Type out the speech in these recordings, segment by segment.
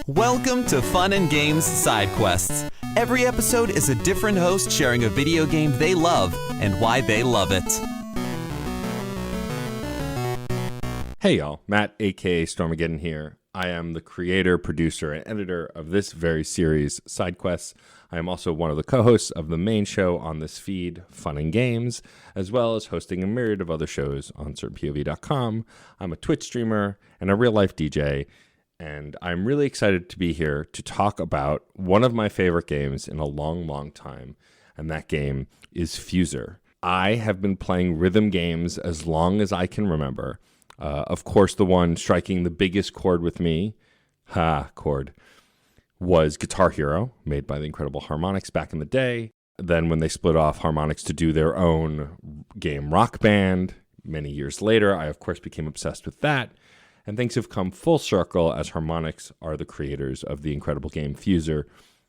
Welcome to Fun and Games Side Quests. Every episode is a different host sharing a video game they love and why they love it. Hey y'all, Matt aka Stormageddon here. I am the creator, producer, and editor of this very series, Side Quests. I am also one of the co-hosts of the main show on this feed, Fun and Games, as well as hosting a myriad of other shows on certainpov.com. I'm a Twitch streamer and a real-life DJ, and I'm really excited to be here to talk about one of my favorite games in a long, long time, and that game is FUSER. I have been playing rhythm games as long as I can remember. Of course, the one striking the biggest chord with me, was Guitar Hero, made by the incredible Harmonix back in the day. Then when they split off Harmonix to do their own game Rock Band, many years later, I of course became obsessed with that. And things have come full circle as Harmonix are the creators of the incredible game FUSER.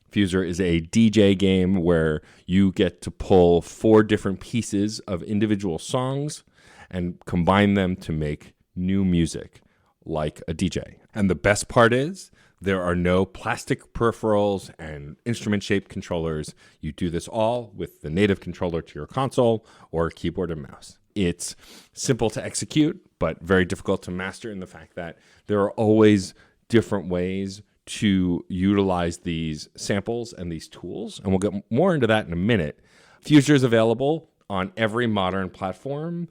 FUSER is a DJ game where you get to pull 4 different pieces of individual songs and combine them to make new music like a DJ. And the best part is there are no plastic peripherals and instrument-shaped controllers. You do this all with the native controller to your console or keyboard and mouse. It's simple to execute, but very difficult to master in the fact that there are always different ways to utilize these samples and these tools. And we'll get more into that in a minute. FUSER is available on every modern platform.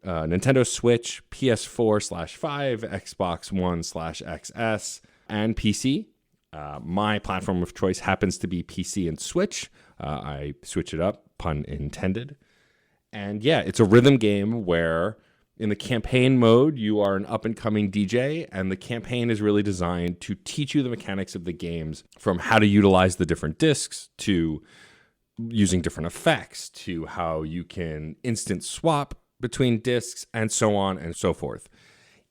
Nintendo Switch, PS4/5, Xbox One/XS, and PC. My platform of choice happens to be PC and Switch. I switch it up, pun intended. And yeah, it's a rhythm game where in the campaign mode, you are an up-and-coming DJ, and the campaign is really designed to teach you the mechanics of the games, from how to utilize the different discs to using different effects to how you can instant swap between discs, and so on and so forth.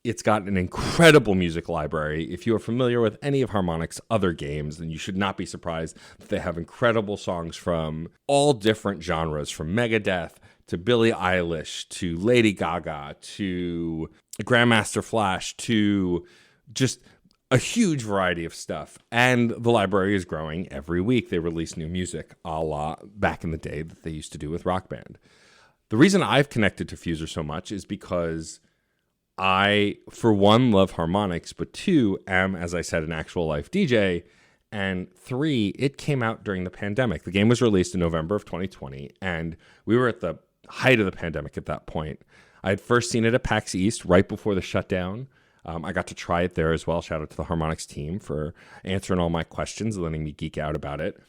It's got an incredible music library. If you are familiar with any of Harmonix's other games, then you should not be surprised that they have incredible songs from all different genres, from Megadeth to Billie Eilish to Lady Gaga to Grandmaster Flash to just a huge variety of stuff. And the library is growing every week. They release new music, a la back in the day that they used to do with Rock Band. The reason I've connected to FUSER so much is because I, for one, love Harmonix, but 2, am, as I said, an actual life DJ, and 3, it came out during the pandemic. The game was released in November of 2020, and we were at the height of the pandemic at that point. I had first seen it at PAX East right before the shutdown. I got to try it there as well. Shout out to the Harmonix team for answering all my questions and letting me geek out about it.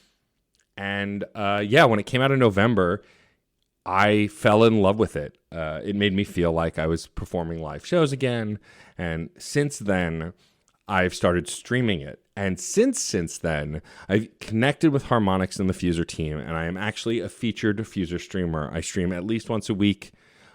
And when it came out in November, I fell in love with it. It made me feel like I was performing live shows again. And since then, I've started streaming it. And since then, I've connected with Harmonix and the FUSER team, and I am actually a featured FUSER streamer. I stream at least once a week.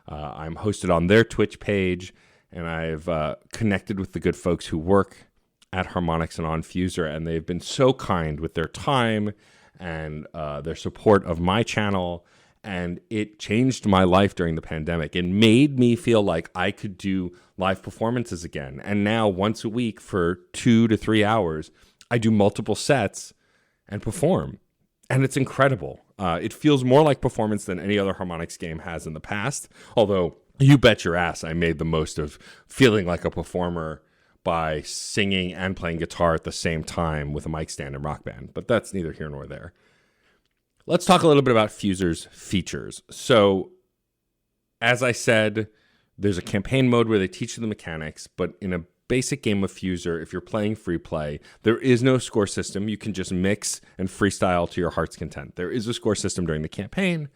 I'm hosted on their Twitch page, and I've connected with the good folks who work at Harmonix and on FUSER, and they've been so kind with their time and their support of my channel. And it changed my life during the pandemic. It made me feel like I could do live performances again. And now once a week for 2 to 3 hours, I do multiple sets and perform. And it's incredible. It feels more like performance than any other Harmonix game has in the past. Although, you bet your ass I made the most of feeling like a performer by singing and playing guitar at the same time with a mic stand and Rock Band. But that's neither here nor there. Let's talk a little bit about FUSER's features. So, as I said, there's a campaign mode where they teach you the mechanics, but in a basic game of FUSER, if you're playing free play, there is no score system. You can just mix and freestyle to your heart's content. There is a score system during the campaign.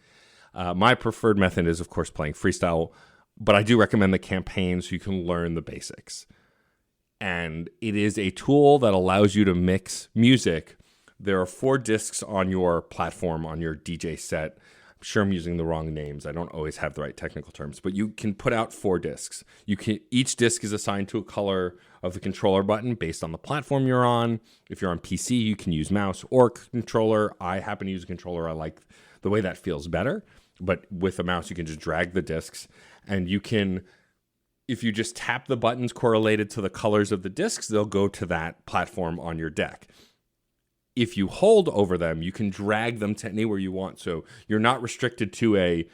My preferred method is, of course, playing freestyle, but I do recommend the campaign so you can learn the basics. And it is a tool that allows you to mix music. There are 4 discs on your platform, on your DJ set. I'm sure I'm using the wrong names. I don't always have the right technical terms, but you can put out 4 discs. Each disc is assigned to a color of the controller button based on the platform you're on. If you're on PC, you can use mouse or controller. I happen to use a controller. I like the way that feels better. But with a mouse, you can just drag the discs, and you can If you just tap the buttons correlated to the colors of the discs, they'll go to that platform on your deck. If you hold over them, you can drag them to anywhere you want. So you're not restricted to a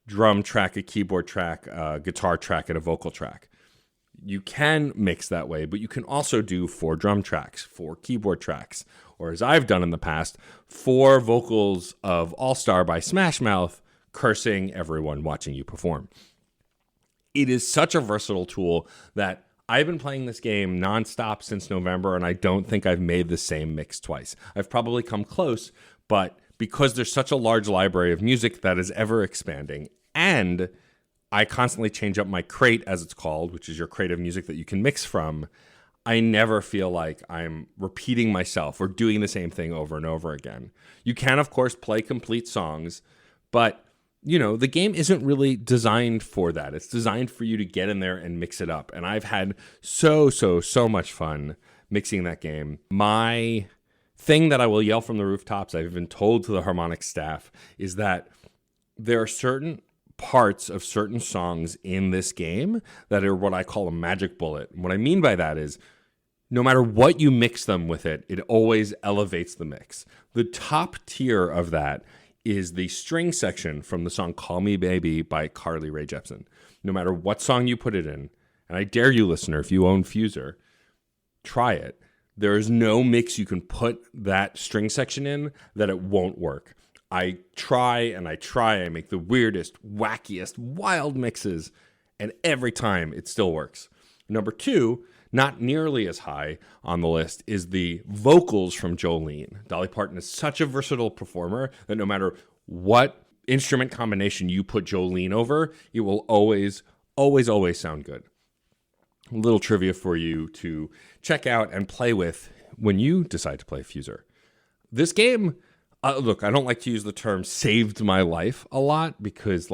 drum track, a keyboard track, a guitar track, and a vocal track. You can mix that way, but you can also do 4 drum tracks, 4 keyboard tracks, or as I've done in the past, 4 vocals of All Star by Smash Mouth, cursing everyone watching you perform. It is such a versatile tool that I've been playing this game nonstop since November, and I don't think I've made the same mix twice. I've probably come close, but because there's such a large library of music that is ever expanding, and I constantly change up my crate, as it's called, which is your crate of music that you can mix from, I never feel like I'm repeating myself or doing the same thing over and over again. You can, of course, play complete songs, but the game isn't really designed for that. It's designed for you to get in there and mix it up. And I've had so much fun mixing that game. My thing that I will yell from the rooftops, I've been told to the Harmonix staff, is that there are certain parts of certain songs in this game that are what I call a magic bullet. And what I mean by that is no matter what you mix them with it always elevates the mix. The top tier of that is the string section from the song Call Me Baby by Carly Rae Jepsen. No matter what song you put it in, and I dare you, listener, if you own FUSER, try it. There is no mix you can put that string section in that it won't work. I try, I make the weirdest, wackiest, wild mixes, and every time it still works. Number 2, not nearly as high on the list, is the vocals from Jolene. Dolly Parton is such a versatile performer that no matter what instrument combination you put Jolene over, it will always sound good. A little trivia for you to check out and play with when you decide to play FUSER. This game, look, I don't like to use the term saved my life a lot because,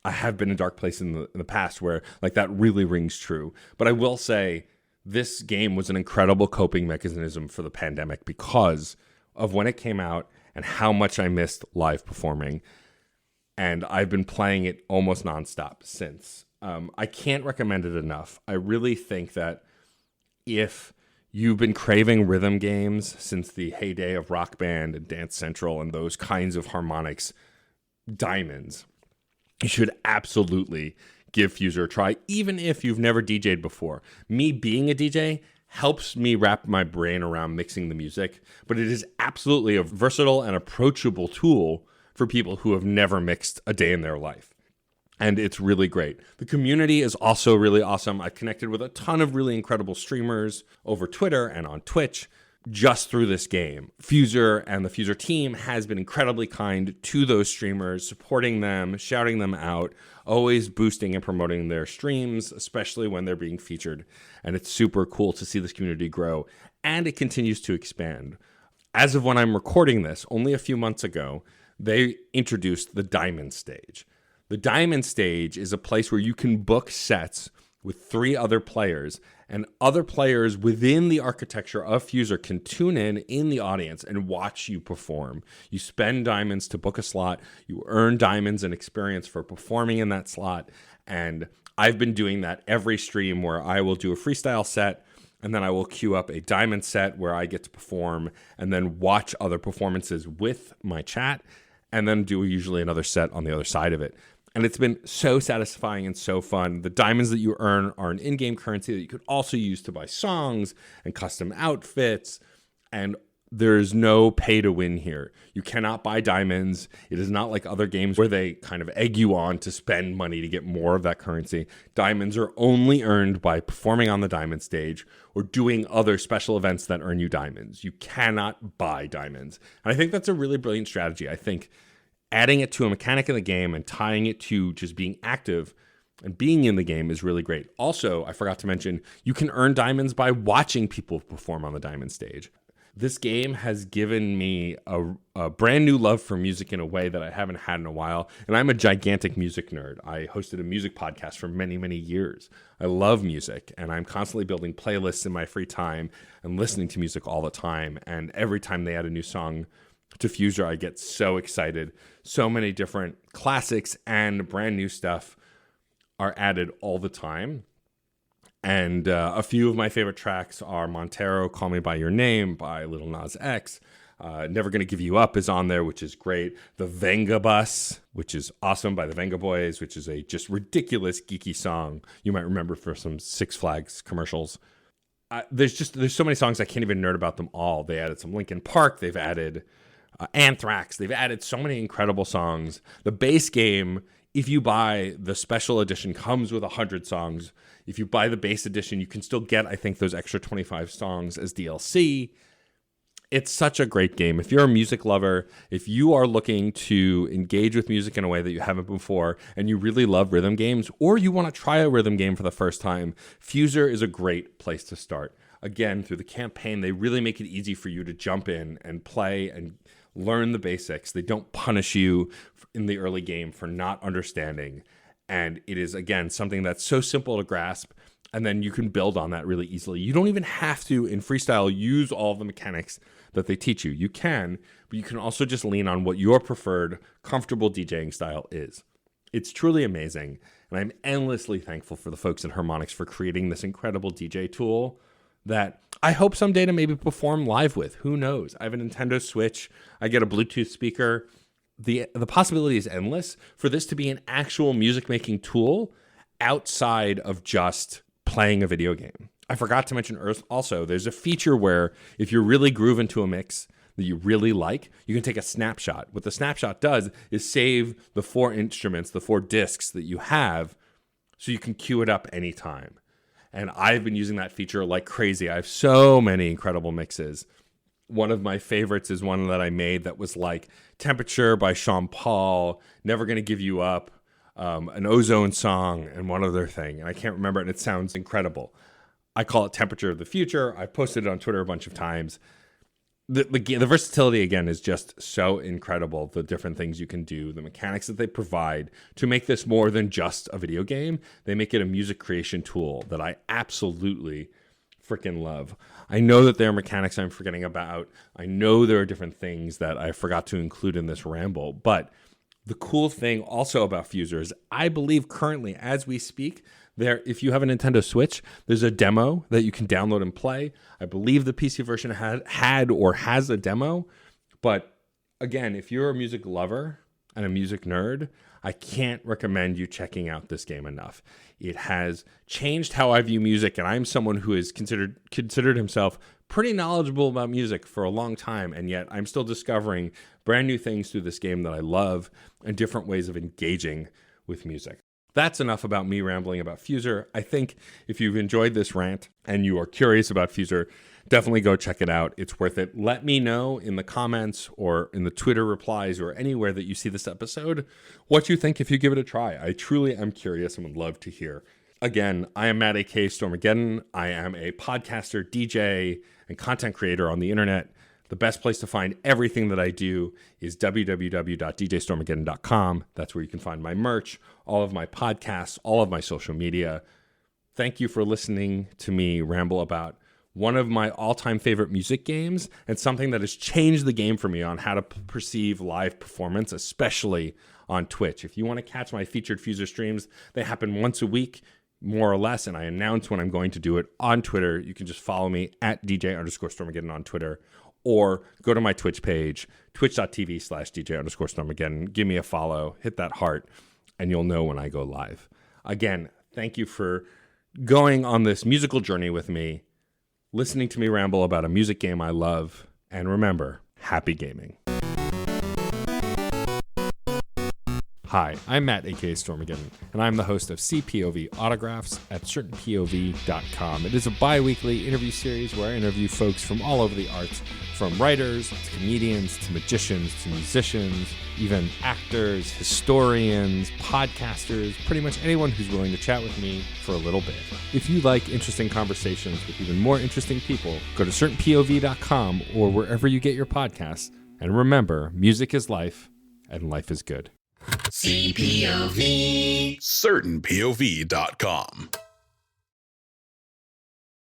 I have been in a dark place in the past where that really rings true. But I will say this game was an incredible coping mechanism for the pandemic because of when it came out and how much I missed live performing. And I've been playing it almost nonstop since. I can't recommend it enough. I really think that if you've been craving rhythm games since the heyday of Rock Band and Dance Central and those kinds of Harmonix diamonds, you should absolutely give FUSER a try, even if you've never DJ'd before. Me being a DJ helps me wrap my brain around mixing the music, but it is absolutely a versatile and approachable tool for people who have never mixed a day in their life. And it's really great. The community is also really awesome. I've connected with a ton of really incredible streamers over Twitter and on Twitch just through this game. FUSER and the FUSER team has been incredibly kind to those streamers, supporting them, shouting them out, always boosting and promoting their streams, especially when they're being featured. And it's super cool to see this community grow, and it continues to expand. As of when I'm recording this, only a few months ago, they introduced the Diamond Stage. The Diamond Stage is a place where you can book sets with 3 other players, and other players within the architecture of FUSER can tune in the audience and watch you perform. You spend diamonds to book a slot, you earn diamonds and experience for performing in that slot, and I've been doing that every stream where I will do a freestyle set, and then I will queue up a diamond set where I get to perform, and then watch other performances with my chat, and then do usually another set on the other side of it. And it's been so satisfying and so fun. The diamonds that you earn are an in-game currency that you could also use to buy songs and custom outfits. And there's no pay to win here. You cannot buy diamonds. It is not like other games where they kind of egg you on to spend money to get more of that currency. Diamonds are only earned by performing on the diamond stage or doing other special events that earn you diamonds. You cannot buy diamonds. And I think that's a really brilliant strategy. I think adding it to a mechanic in the game and tying it to just being active and being in the game is really great. Also, I forgot to mention, you can earn diamonds by watching people perform on the diamond stage. This game has given me a brand new love for music in a way that I haven't had in a while. And I'm a gigantic music nerd. I hosted a music podcast for many, many years. I love music, and I'm constantly building playlists in my free time and listening to music all the time. And every time they add a new song to FUSER, I get so excited. So many different classics and brand new stuff are added all the time. And a few of my favorite tracks are Montero, Call Me By Your Name by Lil Nas X. Never Gonna Give You Up is on there, which is great. The Venga Bus, which is awesome, by the Venga Boys, which is a just ridiculous geeky song you might remember for some Six Flags commercials. There's so many songs I can't even nerd about them all. They added some Linkin Park. They've added Anthrax. They've added so many incredible songs. The base game, if you buy the special edition, comes with 100 songs. If you buy the base edition, you can still get, I think, those extra 25 songs as DLC. It's such a great game. If you're a music lover, if you are looking to engage with music in a way that you haven't before, and you really love rhythm games, or you want to try a rhythm game for the first time, FUSER is a great place to start. Again, through the campaign, they really make it easy for you to jump in and play and learn the basics. They don't punish you in the early game for not understanding. And it is, again, something that's so simple to grasp. And then you can build on that really easily. You don't even have to, in freestyle, use all of the mechanics that they teach you. You can, but you can also just lean on what your preferred, comfortable DJing style is. It's truly amazing. And I'm endlessly thankful for the folks at Harmonix for creating this incredible DJ tool that I hope someday to maybe perform live with. Who knows? I have a Nintendo Switch. I get a Bluetooth speaker. The possibility is endless for this to be an actual music-making tool outside of just playing a video game. I forgot to mention also, there's a feature where if you're really grooving to a mix that you really like, you can take a snapshot. What the snapshot does is save the 4 instruments, the 4 discs that you have, so you can cue it up anytime. And I've been using that feature like crazy. I have so many incredible mixes. One of my favorites is one that I made that was like Temperature by Sean Paul, Never Gonna Give You Up, an Ozone song, and one other thing. And I can't remember it, and it sounds incredible. I call it Temperature of the Future. I posted it on Twitter a bunch of times. The versatility, again, is just so incredible. The different things you can do, the mechanics that they provide to make this more than just a video game. They make it a music creation tool that I absolutely freaking love. I know that there are mechanics I'm forgetting about. I know there are different things that I forgot to include in this ramble. But the cool thing also about FUSER is I believe currently, as we speak, if you have a Nintendo Switch, there's a demo that you can download and play. I believe the PC version had or has a demo. But again, if you're a music lover and a music nerd, I can't recommend you checking out this game enough. It has changed how I view music, and I'm someone who has considered himself pretty knowledgeable about music for a long time, and yet I'm still discovering brand new things through this game that I love and different ways of engaging with music. That's enough about me rambling about FUSER. I think if you've enjoyed this rant and you are curious about FUSER, definitely go check it out. It's worth it. Let me know in the comments or in the Twitter replies or anywhere that you see this episode what you think if you give it a try. I truly am curious and would love to hear. Again, I am Matt, a.k.a. Stormageddon. I am a podcaster, DJ, and content creator on the internet. The best place to find everything that I do is www.djstormageddon.com. That's where you can find my merch, all of my podcasts, all of my social media. Thank you for listening to me ramble about one of my all-time favorite music games and something that has changed the game for me on how to perceive live performance, especially on Twitch. If you want to catch my featured FUSER streams, they happen once a week, more or less, and I announce when I'm going to do it on Twitter. You can just follow me at DJ_Stormageddon on Twitter, or go to my Twitch page, twitch.tv/DJ_Stormageddon. Give me a follow, hit that heart, and you'll know when I go live. Again, thank you for going on this musical journey with me, listening to me ramble about a music game I love, and remember, happy gaming. Hi, I'm Matt, a.k.a. Stormageddon, and I'm the host of CPOV Autographs at certainpov.com. It is a bi-weekly interview series where I interview folks from all over the arts, from writers to comedians to magicians to musicians, even actors, historians, podcasters, pretty much anyone who's willing to chat with me for a little bit. If you like interesting conversations with even more interesting people, go to certainpov.com or wherever you get your podcasts. And remember, music is life, and life is good. CPOV. CertainPOV.com.